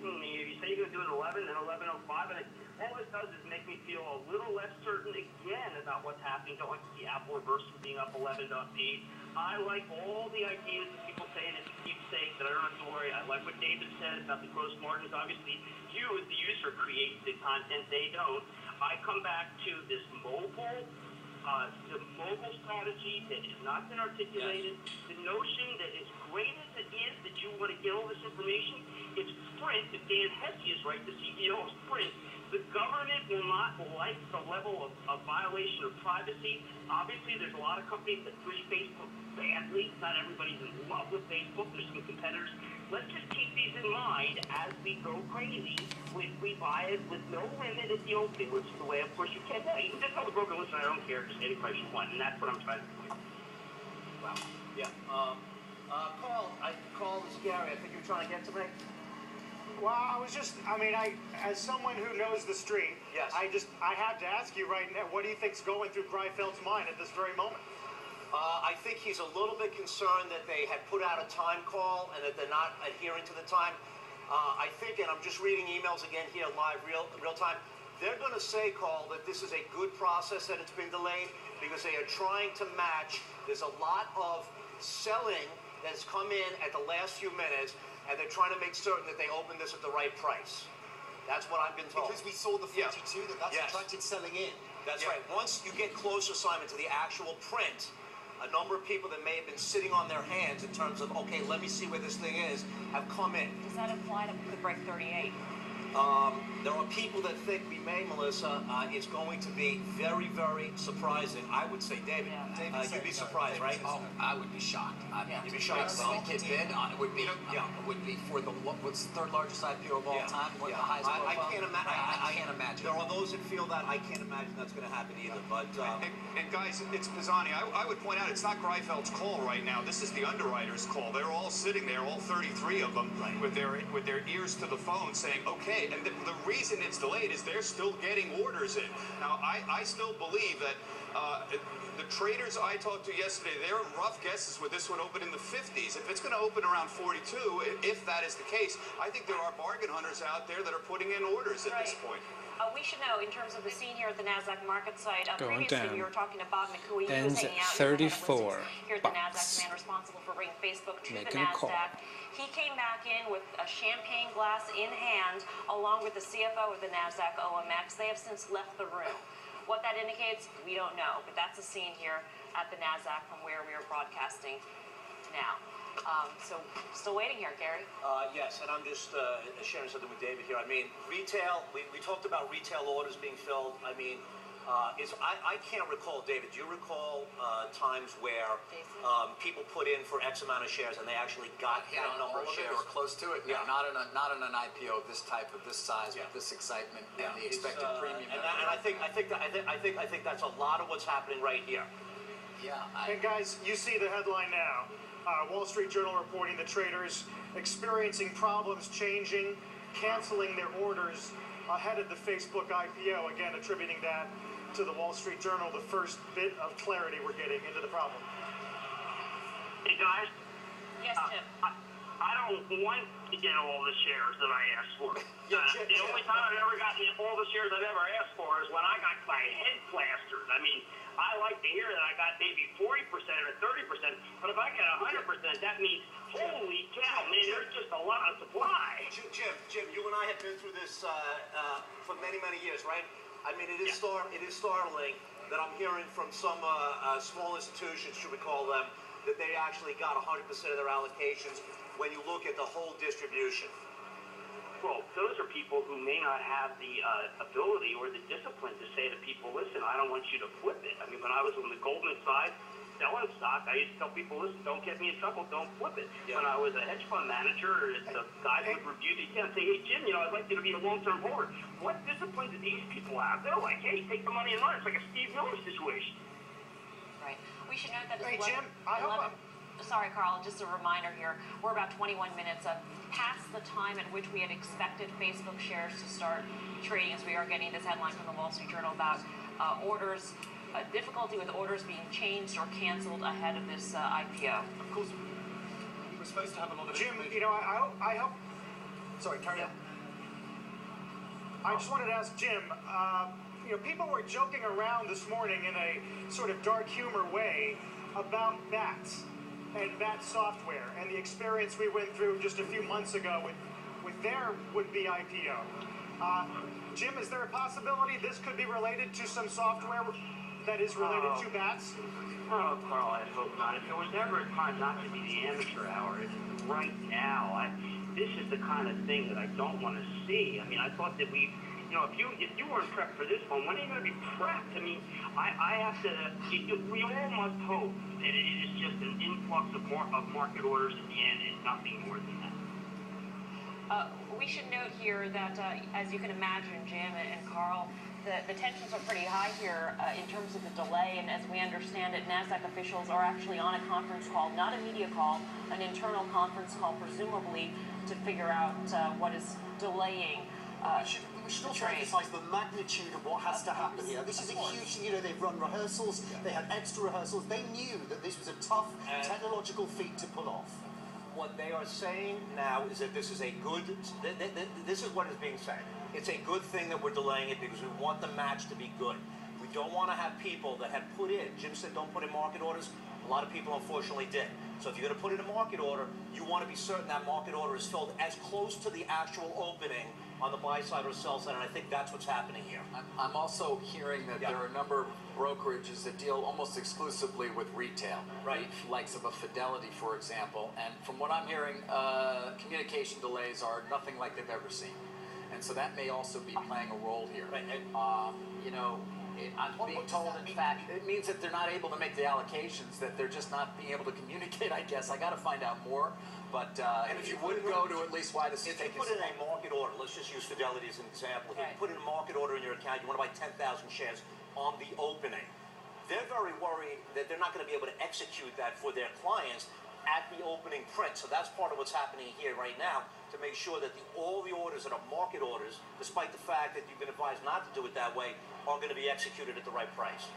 certain. You say you're going to do it at 11 and 11:05, and all this does is make me feel a little less certain again about what's happening. Don't like to see Apple reverse from being up 11 to up 8. I like all the ideas that people say that it's keepsake, that I don't have to worry. I like what David said about the gross margins. Obviously, you as the user create the content, they don't. I come back to this the mobile strategy that has not been articulated, the notion that as great as it is that you want to get all this information, if Sprint, if Dan Hesse is right, the CEO of Sprint, the government will not like the level of violation of privacy. Obviously, there's a lot of companies that push Facebook badly. Not everybody's in love with Facebook. There's some competitors. Let's just keep these in mind as we go crazy. We buy it with no limit at the opening, which is the way, of course, you can't. You can just tell the broker, listen, I don't care, just any price you want, and that's what I'm trying to do. Wow. Yeah. Carl, this is Gary. I think you're trying to get to me. Well, as someone who knows the street, yes. I have to ask you right now, what do you think's going through Greifeld's mind at this very moment? I think he's a little bit concerned that they had put out a time call and that they're not adhering to the time. I think, and I'm just reading emails again here live, real time, they're going to say, Carl, that this is a good process, that it's been delayed, because they are trying to match. There's a lot of selling that's come in at the last few minutes, and they're trying to make certain that they open this at the right price. That's what I've been told. Because we saw the 42, that's yes. attracted selling in. That's right. Once you get closer, Simon, to the actual print, a number of people that may have been sitting on their hands in terms of, okay, let me see where this thing is, have come in. Does that imply that we could break 38? There are people that think we may, Melissa. It's going to be very, very surprising. I would say, David, you'd be surprised, right? Oh, I would be shocked. You'd be shocked. Syndicate bid on it would be for the what's the third largest IPO of all time? What the highest profile? I can't imagine. I can't imagine. There are those that feel that. I can't imagine that's going to happen either. But and guys, it's Pisani. I would point out it's not Greifeld's call right now. This is the underwriter's call. They're all sitting there, all 33 of them, with their ears to the phone, saying, okay. And the reason it's delayed is they're still getting orders in. Now, I still believe that the traders I talked to yesterday, their rough guesses with this one open in the 50s. If it's going to open around 42, if that is the case, I think there are bargain hunters out there that are putting in orders at this point. We should know, in terms of the scene here at the NASDAQ market site, Going previously down. we were talking to Bob McCooey. He Ends was at hanging out 34 here at the NASDAQ, the man responsible for bringing Facebook to Making the a call. NASDAQ. He came back in with a champagne glass in hand, along with the CFO of the NASDAQ OMX. They have since left the room. What that indicates, we don't know, but that's the scene here at the NASDAQ from where we are broadcasting now. So, still waiting here, Gary. Yes, and I'm just sharing something with David here. I mean, retail, we talked about retail orders being filled. I mean, I can't recall, David, do you recall times where people put in for X amount of shares and they actually got that number of shares? Or close to it. Yeah. Not in an IPO of this type, of this size, with this excitement and the expected premium. And I think that's a lot of what's happening right here. Yeah. And guys, you see the headline now. Wall Street Journal reporting the traders experiencing problems changing, canceling their orders ahead of the Facebook IPO, again attributing that to the Wall Street Journal, the first bit of clarity we're getting into the problem. Hey guys. Yes, Tim. I don't want to get all the shares that I asked for. The only time I've ever gotten all the shares I've ever asked for is when I got my head plastered. I mean, I like to hear that I got maybe 40% or 30%, but if I get 100%, that means, holy cow, man, there's just a lot of supply. Jim, you and I have been through this for many, many years, right? I mean, it is startling that I'm hearing from some small institutions, should we call them, that they actually got 100% of their allocations when you look at the whole distribution. Well, those are people who may not have the ability or the discipline to say to people, listen, I don't want you to flip it. I mean, when I was on the Goldman side selling stock, I used to tell people, listen, don't get me in trouble, don't flip it. Yeah. When I was a hedge fund manager, the guys would review the account and say, hey, Jim, I'd like you to be a long-term holder. What discipline do these people have? They're like, hey, take the money and run. It's like a Steve Miller situation. Right. We should note that Hey, it's Jim, 11. Sorry, Carl, just a reminder here. We're about 21 minutes past the time at which we had expected Facebook shares to start trading, as we are getting this headline from the Wall Street Journal about orders, difficulty with orders being changed or canceled ahead of this IPO. Of course, we were supposed to have a lot of Jim, information. I hope. Sorry, carry on. I just wanted to ask Jim, people were joking around this morning in a sort of dark humor way about bats and bat software and the experience we went through just a few months ago with their would-be IPO. Jim, is there a possibility this could be related to some software that is related to bats? Oh, Carl, I hope not. If there was ever a time not to be the amateur hour, it's right now. This is the kind of thing that I don't want to see. I mean, I thought that if you weren't prepped for this one, when are you going to be prepped? I mean, I have to. We all must hope that it is just an influx of market orders at the end, and nothing more than that. We should note here that, as you can imagine, Jim and Carl, the tensions are pretty high here in terms of the delay, and as we understand it, NASDAQ officials are actually on a conference call, not a media call, an internal conference call, presumably, to figure out what is delaying we should also emphasize the magnitude of what has to happen here. This is a huge, they've run rehearsals, they had extra rehearsals, they knew that this was a tough technological feat to pull off. What they are saying now is that this is a good, this is what is being said. It's a good thing that we're delaying it because we want the match to be good. We don't want to have people that have put in, Jim said don't put in market orders, a lot of people unfortunately did. So if you're going to put in a market order, you want to be certain that market order is filled as close to the actual opening on the buy side or sell side, and I think that's what's happening here. I'm also hearing that there are a number of brokerages that deal almost exclusively with retail, right? Likes of a Fidelity, for example. And from what I'm hearing, communication delays are nothing like they've ever seen, and so that may also be playing a role here. Right. I'm being told, in fact, it means that they're not able to make the allocations, that they're just not being able to communicate, I guess. I got to find out more, but if you would go to at least why this is taking so long. If you put in a market order, let's just use Fidelity as an example. If you put in a market order in your account, you want to buy 10,000 shares on the opening. They're very worried that they're not going to be able to execute that for their clients at the opening print. So that's part of what's happening here right now to make sure that all the orders that are market orders, despite the fact that you've been advised not to do it that way, are going to be executed at the right price.